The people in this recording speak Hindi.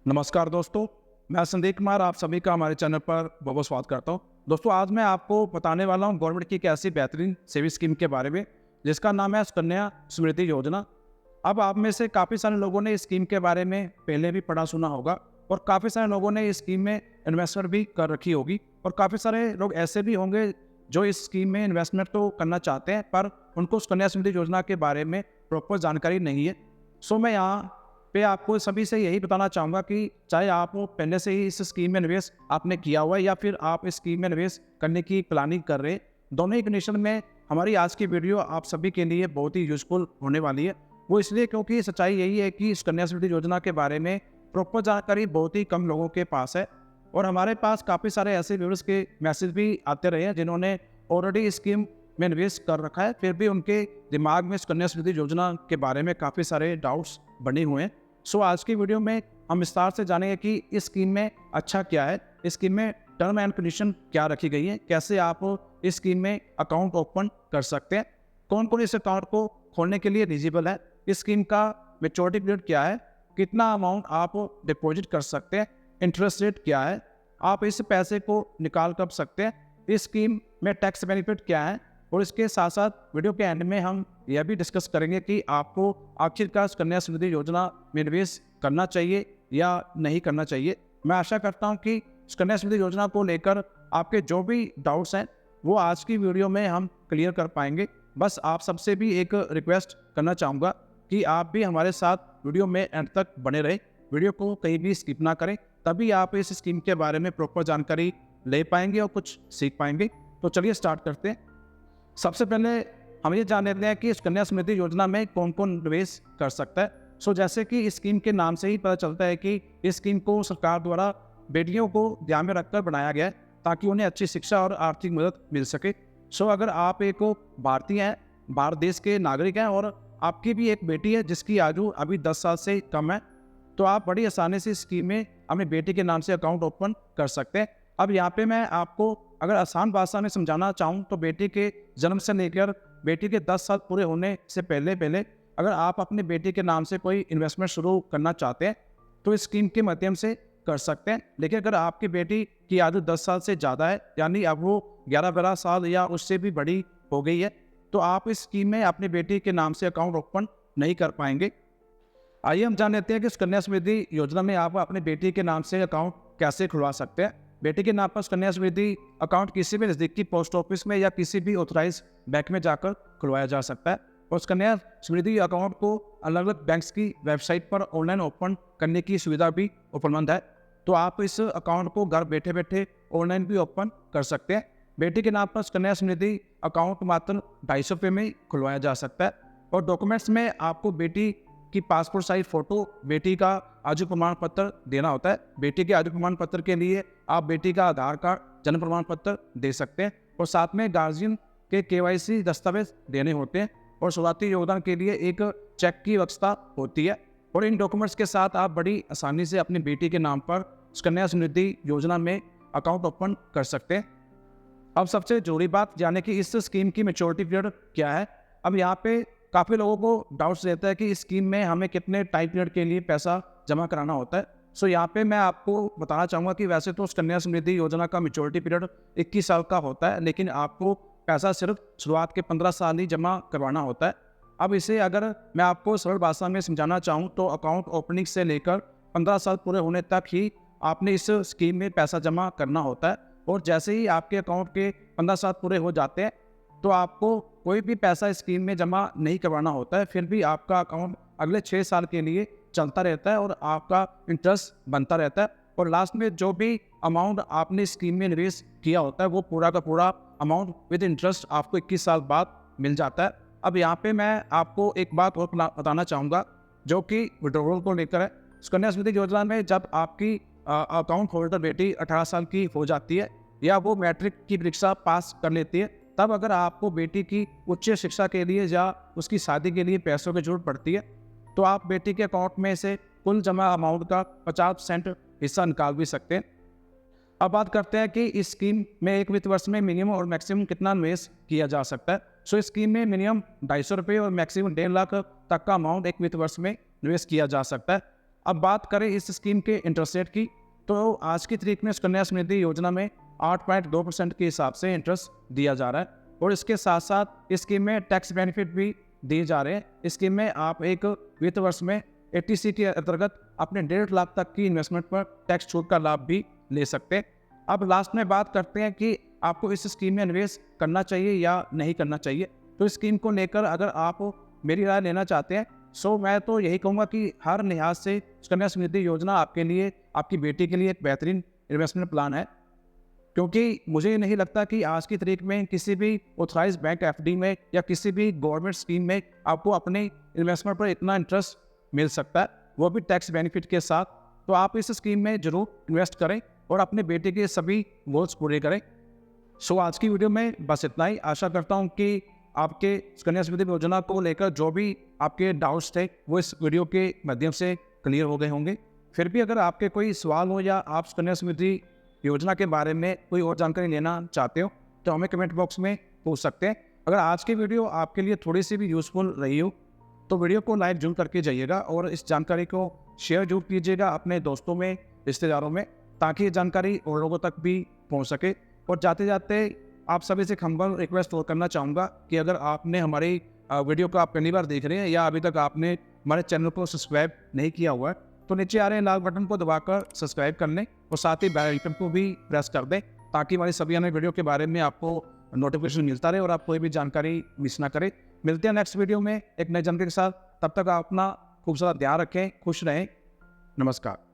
नमस्कार दोस्तों, मैं संदीप कुमार आप सभी का हमारे चैनल पर बहुत बहुत स्वागत करता हूं। दोस्तों, आज मैं आपको बताने वाला हूं गवर्नमेंट की एक ऐसी बेहतरीन सेविंग स्कीम के बारे में जिसका नाम है सुकन्या समृद्धि योजना। अब आप में से काफ़ी सारे लोगों ने इस स्कीम के बारे में पहले भी पढ़ा सुना होगा और काफ़ी सारे लोगों ने इस स्कीम में इन्वेस्टमेंट भी कर रखी होगी और काफ़ी सारे लोग ऐसे भी होंगे जो इस स्कीम में इन्वेस्टमेंट तो करना चाहते हैं पर उनको सुकन्या समृद्धि योजना के बारे में प्रॉपर जानकारी नहीं है। सो मैं यहाँ पे आपको सभी से यही बताना चाहूँगा कि चाहे आप पहले से ही इस स्कीम में निवेश आपने किया हुआ है या फिर आप इस स्कीम में निवेश करने की प्लानिंग कर रहे हैं, दोनों ही कंडीशन में हमारी आज की वीडियो आप सभी के लिए बहुत ही यूजफुल होने वाली है। वो इसलिए क्योंकि सच्चाई यही है कि सुकन्या समृद्धि योजना के बारे में प्रॉपर जानकारी बहुत ही कम लोगों के पास है और हमारे पास काफ़ी सारे ऐसे व्यूअर्स के मैसेज भी आते रहे हैं जिन्होंने ऑलरेडी इस स्कीम में निवेश कर रखा है, फिर भी उनके दिमाग में सुकन्या समृद्धि योजना के बारे में काफ़ी सारे डाउट्स बने हुए हैं। सो आज की वीडियो में हम विस्तार से जानेंगे कि इस स्कीम में अच्छा क्या है, इस स्कीम में टर्म एंड कंडीशन क्या रखी गई है, कैसे आप इस स्कीम में अकाउंट ओपन कर सकते हैं, कौन कौन इस अकाउंट को खोलने के लिए एलिजिबल है, इस स्कीम का मैच्योरिटी पीरियड क्या है, कितना अमाउंट आप डिपॉजिट कर सकते हैं, इंटरेस्ट रेट क्या है, आप इस पैसे को निकाल कब सकते हैं, इस स्कीम में टैक्स बेनिफिट क्या है और इसके साथ साथ वीडियो के एंड में हम यह भी डिस्कस करेंगे कि आपको आखिरकार सुकन्या समृद्धि योजना में निवेश करना चाहिए या नहीं करना चाहिए। मैं आशा करता हूं कि सुकन्या समृद्धि योजना को लेकर आपके जो भी डाउट्स हैं वो आज की वीडियो में हम क्लियर कर पाएंगे। बस आप सबसे भी एक रिक्वेस्ट करना चाहूँगा कि आप भी हमारे साथ वीडियो में एंड तक बने रहे, वीडियो को कहीं भी स्किप ना करें, तभी आप इस स्कीम के बारे में प्रॉपर जानकारी ले पाएंगे और कुछ सीख पाएंगे। तो चलिए स्टार्ट करते हैं। सबसे पहले हम ये जान लेते हैं कि सुकन्या समृद्धि योजना में कौन कौन निवेश कर सकता है। जैसे कि इस स्कीम के नाम से ही पता चलता है कि इस स्कीम को सरकार द्वारा बेटियों को ध्यान में रखकर बनाया गया है ताकि उन्हें अच्छी शिक्षा और आर्थिक मदद मिल सके। अगर आप एक भारतीय हैं, भारत देश के नागरिक हैं और आपकी भी एक बेटी है जिसकी आयु अभी 10 साल से कम है, तो आप बड़ी आसानी से इस स्कीम में अपनी बेटी के नाम से अकाउंट ओपन कर सकते हैं। अब यहाँ पे मैं आपको अगर आसान भाषा में समझाना चाहूँ तो बेटी के जन्म से लेकर बेटी के 10 साल पूरे होने से पहले अगर आप अपने बेटी के नाम से कोई इन्वेस्टमेंट शुरू करना चाहते हैं तो इस स्कीम के माध्यम से कर सकते हैं। लेकिन अगर आपकी बेटी की आयु 10 साल से ज़्यादा है, यानी अब वो 11-12 साल या उससे भी बड़ी हो गई है, तो आप इस स्कीम में अपनी बेटी के नाम से अकाउंट ओपन नहीं कर पाएंगे। आइए हम जान लेते हैं कि सुकन्या समृद्धि योजना में आप अपने बेटी के नाम से अकाउंट कैसे खुलवा सकते हैं। बेटी के नाम पर सुकन्या समृद्धि अकाउंट किसी भी नज़दीकी पोस्ट ऑफिस में या किसी भी ऑथराइज बैंक में जाकर खुलवाया जा सकता है और सुकन्या समृद्धि अकाउंट को अलग अलग बैंक्स की वेबसाइट पर ऑनलाइन ओपन करने की सुविधा भी उपलब्ध है। तो आप इस अकाउंट को घर बैठे बैठे ऑनलाइन भी ओपन कर सकते हैं। बेटी के नाम पर सुकन्या समृद्धि अकाउंट मात्र 250 रुपये में खुलवाया जा सकता है और डॉक्यूमेंट्स में आपको बेटी की पासपोर्ट साइज फोटो, बेटी का आयु प्रमाण पत्र देना होता है। बेटी के आयु प्रमाण पत्र के लिए आप बेटी का आधार कार्ड, जन्म प्रमाण पत्र दे सकते हैं और साथ में गार्जियन के KYC दस्तावेज देने होते हैं और शुरुआती योगदान के लिए एक चेक की व्यवस्था होती है। और इन डॉक्यूमेंट्स के साथ आप बड़ी आसानी से अपनी बेटी के नाम पर सुकन्या समृद्धि योजना में अकाउंट ओपन कर सकते हैं। अब सबसे जरूरी बात जाने की इस स्कीम की मैच्योरिटी पीरियड क्या है। अब यहाँ पे काफ़ी लोगों को डाउट्स रहता है कि इस स्कीम में हमें कितने टाइम पीरियड के लिए पैसा जमा कराना होता है। यहाँ पे मैं आपको बताना चाहूँगा कि वैसे तो सुकन्या समृद्धि योजना का मैच्योरिटी पीरियड 21 साल का होता है, लेकिन आपको पैसा सिर्फ शुरुआत के 15 साल ही जमा करवाना होता है। अब इसे अगर मैं आपको सरल भाषा में समझाना चाहूँ तो अकाउंट ओपनिंग से लेकर 15 साल पूरे होने तक ही आपने इस स्कीम में पैसा जमा करना होता है और जैसे ही आपके अकाउंट के 15 साल पूरे हो जाते हैं तो आपको कोई भी पैसा स्कीम में जमा नहीं करवाना होता है, फिर भी आपका अकाउंट अगले 6 साल के लिए चलता रहता है और आपका इंटरेस्ट बनता रहता है और लास्ट में जो भी अमाउंट आपने स्कीम में निवेश किया होता है वो पूरा का पूरा अमाउंट विद इंटरेस्ट आपको 21 साल बाद मिल जाता है। अब यहाँ पे मैं आपको एक बात और बताना चाहूँगा जो कि विड्रॉल को लेकर है। सुकन्या समृद्धि योजना में जब आपकी अकाउंट होल्डर बेटी 18 साल की हो जाती है या वो मैट्रिक की परीक्षा पास कर लेती है, तब अगर आपको बेटी की उच्च शिक्षा के लिए या उसकी शादी के लिए पैसों की जरूरत पड़ती है तो आप बेटी के अकाउंट में से कुल जमा अमाउंट का 50% हिस्सा निकाल भी सकते हैं। अब बात करते हैं कि इस स्कीम में एक वित्त वर्ष में मिनिमम और मैक्सिमम कितना निवेश किया जा सकता है। इस स्कीम में मिनिमम 250 रुपये और मैक्सिमम 1.5 लाख तक का अमाउंट एक वित्त वर्ष में निवेश किया जा सकता है। अब बात करें इस स्कीम के इंटरेस्ट रेट की, तो आज की तारीख में सुकन्या समृद्धि योजना में 8.2% के हिसाब से इंटरेस्ट दिया जा रहा है। और इसके साथ साथ इस स्कीम में टैक्स बेनिफिट भी दिए जा रहे हैं। इस स्कीम में आप एक वित्त वर्ष में 80C के अंतर्गत अपने 1.5 लाख तक की इन्वेस्टमेंट पर टैक्स छूट का लाभ भी ले सकते हैं। अब लास्ट में बात करते हैं कि आपको इस स्कीम में निवेश करना चाहिए या नहीं करना चाहिए। तो इस स्कीम को लेकर अगर आप मेरी राय लेना चाहते हैं, सो मैं तो यही कहूँगा कि हर लिहाज से सुकन्या समृद्धि योजना आपके लिए, आपकी बेटी के लिए एक बेहतरीन इन्वेस्टमेंट प्लान है। क्योंकि मुझे नहीं लगता कि आज की तारीख में किसी भी ऑथराइज बैंक एफडी में या किसी भी गवर्नमेंट स्कीम में आपको अपने इन्वेस्टमेंट पर इतना इंटरेस्ट मिल सकता है, वो भी टैक्स बेनिफिट के साथ। तो आप इस स्कीम में जरूर इन्वेस्ट करें और अपने बेटे के सभी गोल्स पूरे करें। सो आज की वीडियो में बस इतना ही। आशा करता हूँ कि आपके सुकन्या समृद्धि योजना को लेकर जो भी आपके डाउट्स थे वो इस वीडियो के माध्यम से क्लियर हो गए होंगे। फिर भी अगर आपके कोई सवाल हो या आप सुकन्या समृद्धि योजना के बारे में कोई और जानकारी लेना चाहते हो तो हमें कमेंट बॉक्स में पूछ सकते हैं। अगर आज की वीडियो आपके लिए थोड़ी सी भी यूज़फुल रही हो तो वीडियो को लाइक जरूर करके जाइएगा और इस जानकारी को शेयर जरूर कीजिएगा अपने दोस्तों में, रिश्तेदारों में, ताकि ये जानकारी और लोगों तक भी पहुंच सके। और जाते जाते आप सभी से हम्बल रिक्वेस्ट और करना चाहूँगा कि अगर आपने हमारी वीडियो को आप पहली बार देख रहे हैं या अभी तक आपने हमारे चैनल को सब्सक्राइब नहीं किया हुआ है तो नीचे आ रहे हैं लाल बटन को दबाकर सब्सक्राइब कर लें और साथ ही बेल आइकन को भी प्रेस कर दें ताकि हमारी सभी अन्य वीडियो के बारे में आपको नोटिफिकेशन मिलता रहे और आप कोई भी जानकारी मिस ना करें। मिलते हैं नेक्स्ट वीडियो में एक नई जानकारी के साथ। तब तक आप अपना खूब सारा ध्यान रखें, खुश रहें। नमस्कार।